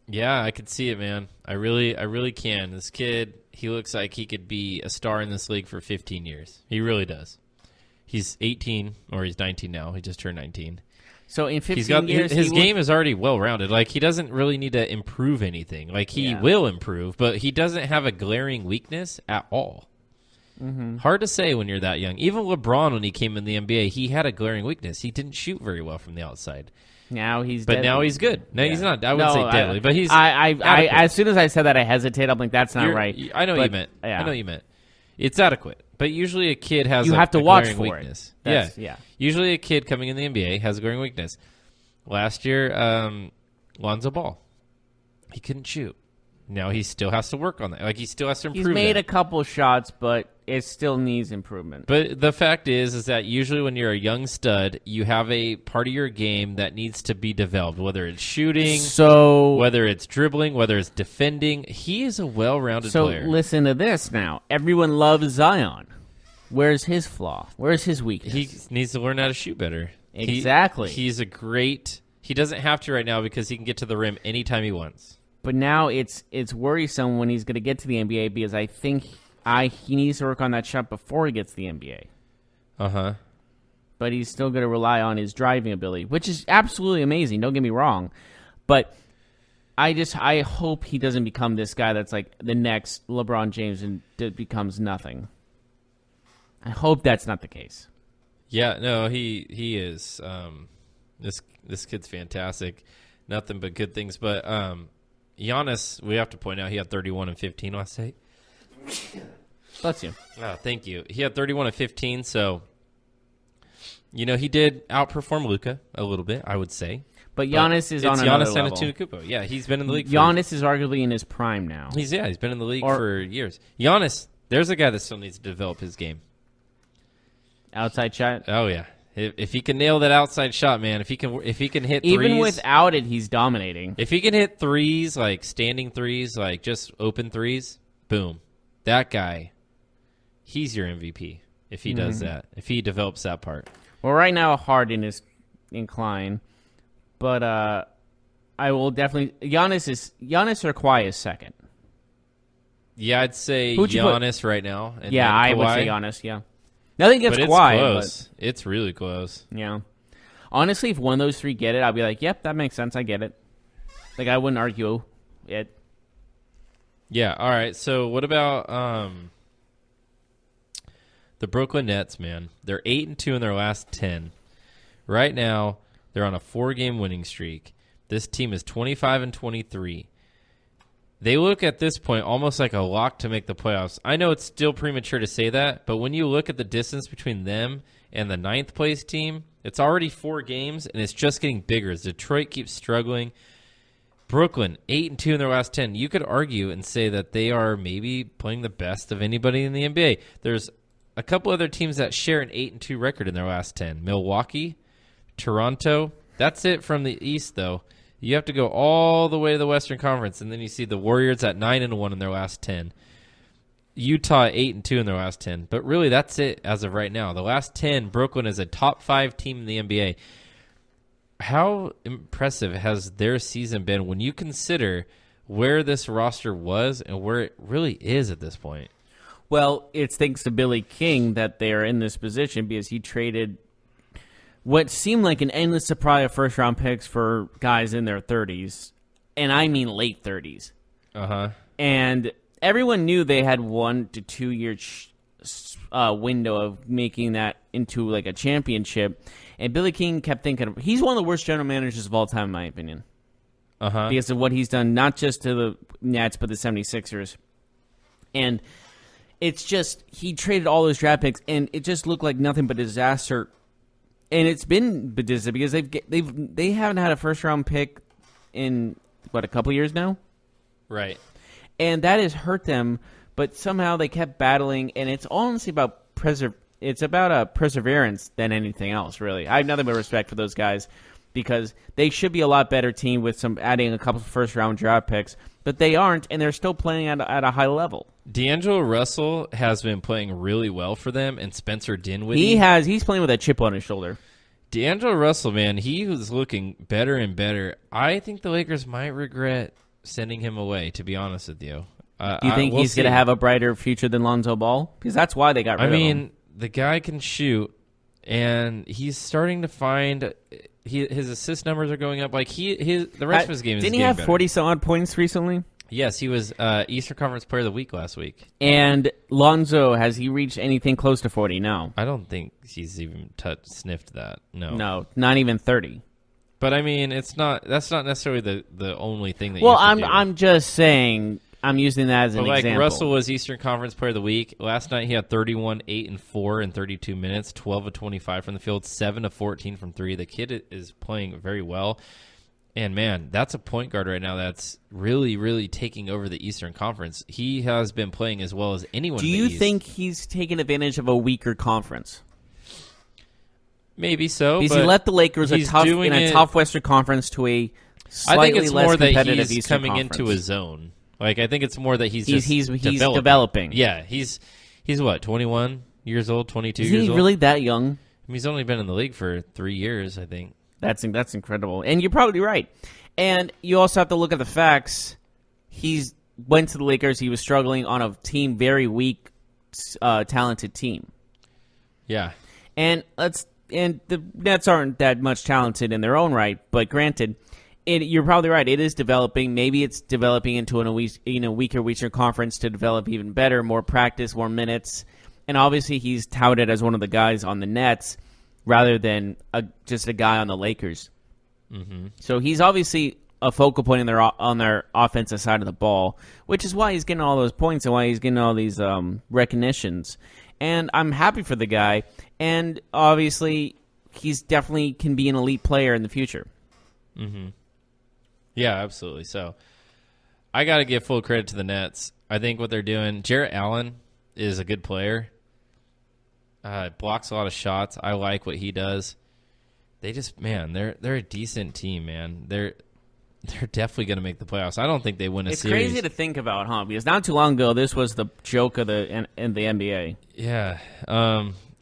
Yeah, I could see it, man. I really can. This kid, he looks like he could be a star in this league for 15 years. He really does. He's 18, or he's 19 now. He just turned 19.
So in 15 years,
his game is already well-rounded. Like, he doesn't really need to improve anything. Like, he will improve, but he doesn't have a glaring weakness at all. Mm-hmm. Hard to say when you're that young. Even LeBron, when he came in the NBA, he had a glaring weakness. He didn't shoot very well from the outside.
Now he's
deadly. Now he's good. No, he's not. I wouldn't say deadly, but he's
I as soon as I said that, I hesitate. I'm like, that's not right.
I know what you meant. Yeah. I know what you meant. It's adequate. But usually a kid has
have to watch for
weakness.
It. Yeah.
Usually a kid coming in the NBA has a glaring weakness. Last year, Lonzo Ball, he couldn't shoot. Now he still has to work on that. Like, he still has to improve.
He's made a couple shots, but it still needs improvement.
But the fact is that usually when you're a young stud, you have a part of your game that needs to be developed, whether it's shooting, whether it's dribbling, whether it's defending. He is a well-rounded player.
So listen to this now. Everyone loves Zion. Where's his flaw? Where's his weakness?
He needs to learn how to shoot better.
Exactly.
He's a great He doesn't have to right now because he can get to the rim anytime he wants.
But now it's worrisome when he's going to get to the NBA because I think he needs to work on that shot before he gets to the NBA.
Uh-huh.
But he's still going to rely on his driving ability, which is absolutely amazing. Don't get me wrong. But I hope he doesn't become this guy that's like the next LeBron James and becomes nothing. I hope that's not the case.
Yeah, no, he is. This kid's fantastic. Nothing but good things. But Giannis, we have to point out, he had 31 and 15 last night.
Bless you.
Oh, thank you. He had 31 and 15, so he did outperform Luka a little bit, I would say.
But Giannis is on another level.
It's Giannis Antetokounmpo. Yeah, he's been in the league.
Giannis is arguably in his prime now.
He's been in the league for years. Giannis, there's a guy that still needs to develop his game.
Outside shot.
Oh yeah, if he can nail that outside shot, man. If he can hit threes,
even without it, he's dominating.
If he can hit threes, like standing threes, like just open threes, boom, that guy, he's your MVP. If he does that, if he develops that part.
Well, right now Harden is inclined, but I will definitely Giannis or Kawhi is second.
Yeah, I'd say Giannis right now. And
yeah, I would say Giannis. Yeah. Nothing against Kawhi,
close. But it's really close.
Yeah. Honestly, if one of those three get it, I'll be like, yep, that makes sense. I get it. Like, I wouldn't argue it.
Yeah, all right. So what about the Brooklyn Nets, man? They're 8-2 in their last 10. Right now, they're on a 4-game winning streak. This team is 25-23. They look at this point almost like a lock to make the playoffs. I know it's still premature to say that, but when you look at the distance between them and the 9th place team, it's already 4 games, and it's just getting bigger as Detroit keeps struggling. Brooklyn, 8-2 in their last 10. You could argue and say that they are maybe playing the best of anybody in the NBA. There's a couple other teams that share an 8-2 record in their last 10. Milwaukee, Toronto. That's it from the East, though. You have to go all the way to the Western Conference, and then you see the Warriors at 9-1 in their last 10. Utah 8-2 in their last 10. But really, that's it as of right now. The last 10, Brooklyn is a top 5 team in the NBA. How impressive has their season been when you consider where this roster was and where it really is at this point?
Well, it's thanks to Billy King that they are in this position because he traded what seemed like an endless supply of first-round picks for guys in their 30s, and I mean late 30s.
Uh-huh.
And everyone knew they had 1 to 2 year window of making that into like a championship. And Billy King kept thinking, he's one of the worst general managers of all time, in my opinion.
Uh-huh.
Because of what he's done, not just to the Nets, but the 76ers. And it's just, he traded all those draft picks, and it just looked like nothing but disaster. And it's been disaster because they haven't had a first-round pick in, a couple years now?
Right.
And that has hurt them, but somehow they kept battling, and it's honestly about perseverance than anything else, really. I have nothing but respect for those guys because they should be a lot better team with adding a couple of first-round draft picks, but they aren't, and they're still playing at a high level.
D'Angelo Russell has been playing really well for them, and Spencer Dinwiddie.
He's playing with a chip on his shoulder.
D'Angelo Russell, man, he was looking better and better. I think the Lakers might regret sending him away, to be honest with you.
Do you think he's going to have a brighter future than Lonzo Ball? Because that's why they got rid of him.
The guy can shoot, and he's starting to find his assist numbers are going up. Like the rest of his game is getting better.
Didn't he have 40-some-odd points recently?
Yes, he was Eastern Conference Player of the Week last week.
And Lonzo, has he reached anything close to 40? No.
I don't think he's even sniffed that. No,
not even 30.
But I mean, that's not necessarily the only thing that.
Well, I'm just saying. I'm using that as an example.
Russell was Eastern Conference Player of the Week. Last night he had 31, 8, and 4 in 32 minutes, 12 of 25 from the field, 7 of 14 from 3. The kid is playing very well. And, man, that's a point guard right now that's really, really taking over the Eastern Conference. He has been playing as well as anyone in the East.
Do you think he's taken advantage of a weaker conference?
Maybe so.
Because he let the Lakers in a tough Western Conference to a slightly less competitive Eastern
coming
Conference.
Into his zone. Like, I think it's more that he's
developing.
Yeah, he's what, 21 years old, 22
years
old?
Is he really that young?
I mean, he's only been in the league for 3 years, I think.
That's incredible. And you're probably right. And you also have to look at the facts. He's went to the Lakers. He was struggling on a team, very weak, talented team.
Yeah.
And the Nets aren't that much talented in their own right, but granted, you're probably right. It is developing. Maybe it's developing into a weaker conference to develop even better, more practice, more minutes. And obviously, he's touted as one of the guys on the Nets rather than just a guy on the Lakers.
Mm-hmm.
So he's obviously a focal point on their offensive side of the ball, which is why he's getting all those points and why he's getting all these recognitions. And I'm happy for the guy. And obviously, he's definitely can be an elite player in the future.
Mm-hmm. Yeah, absolutely. So I got to give full credit to the Nets. I think what they're doing, Jarrett Allen is a good player. Blocks a lot of shots. I like what he does. They just, man, they're a decent team, man. They're definitely going to make the playoffs. I don't think they win a series.
It's crazy to think about, huh? Because not too long ago, this was the joke of in the NBA.
Yeah.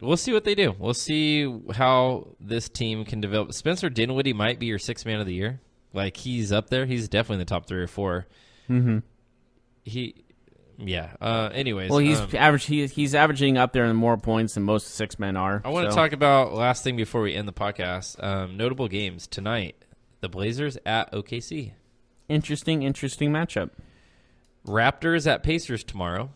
We'll see what they do. We'll see how this team can develop. Spencer Dinwiddie might be your sixth man of the year. Like, he's up there. He's definitely in the top 3 or 4.
Mm-hmm.
Anyways.
Well, he's averaging up there in more points than most 6 men are.
I want to talk about last thing before we end the podcast. Notable games tonight. The Blazers at OKC.
Interesting matchup.
Raptors at Pacers tomorrow.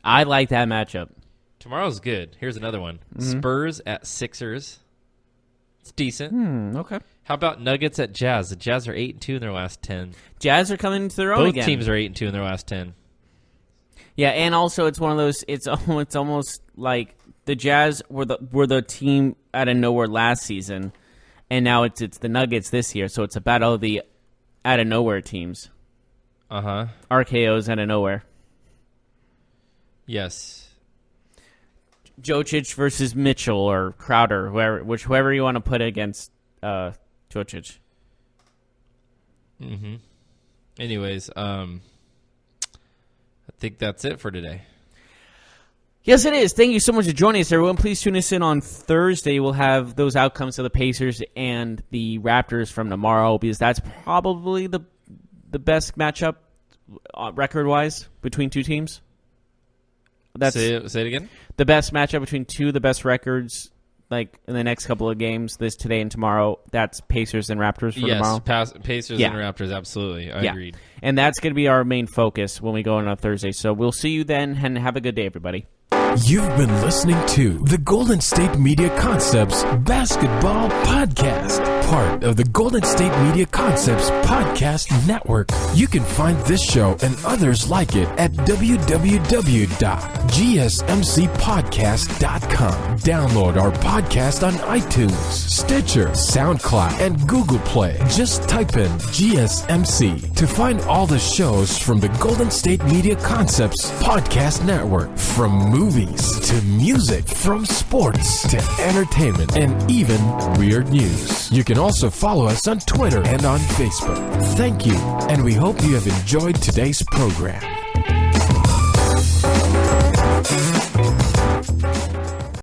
I like that matchup.
Tomorrow's good. Here's another one. Mm-hmm. Spurs at Sixers. It's decent.
Okay.
How about Nuggets at Jazz? The Jazz are 8-2 in their last 10.
Jazz are coming into their own again.
Both teams are 8-2 in their last 10.
Yeah, and also it's one of those. It's almost like the Jazz were the team out of nowhere last season, and now it's the Nuggets this year. So it's a battle of the out of nowhere teams. RKO's out of nowhere.
Yes.
Jokic versus Mitchell or Crowder, whoever you want to put against Jokic.
Mm-hmm. Anyways, I think that's it for today.
Yes, it is. Thank you so much for joining us, everyone. Please tune us in on Thursday. We'll have those outcomes of the Pacers and the Raptors from tomorrow, because that's probably the best matchup record-wise between two teams.
Say it again?
The best matchup between two of the best records, like in the next couple of games, today and tomorrow. That's Pacers and Raptors for tomorrow.
Yes, Pacers and Raptors, absolutely. I agreed.
And that's going to be our main focus when we go in on Thursday. So we'll see you then, and have a good day, everybody.
You've been listening to the Golden State Media Concepts Basketball Podcast, part of the Golden State Media Concepts Podcast Network. You can find this show and others like it at www.gsmcpodcast.com. Download our podcast on iTunes, Stitcher, SoundCloud, and Google Play. Just type in GSMC to find all the shows from the Golden State Media Concepts Podcast Network, from movies to music, from sports to entertainment, and even weird news. You can also follow us on Twitter and on Facebook. Thank you, and we hope you have enjoyed today's program.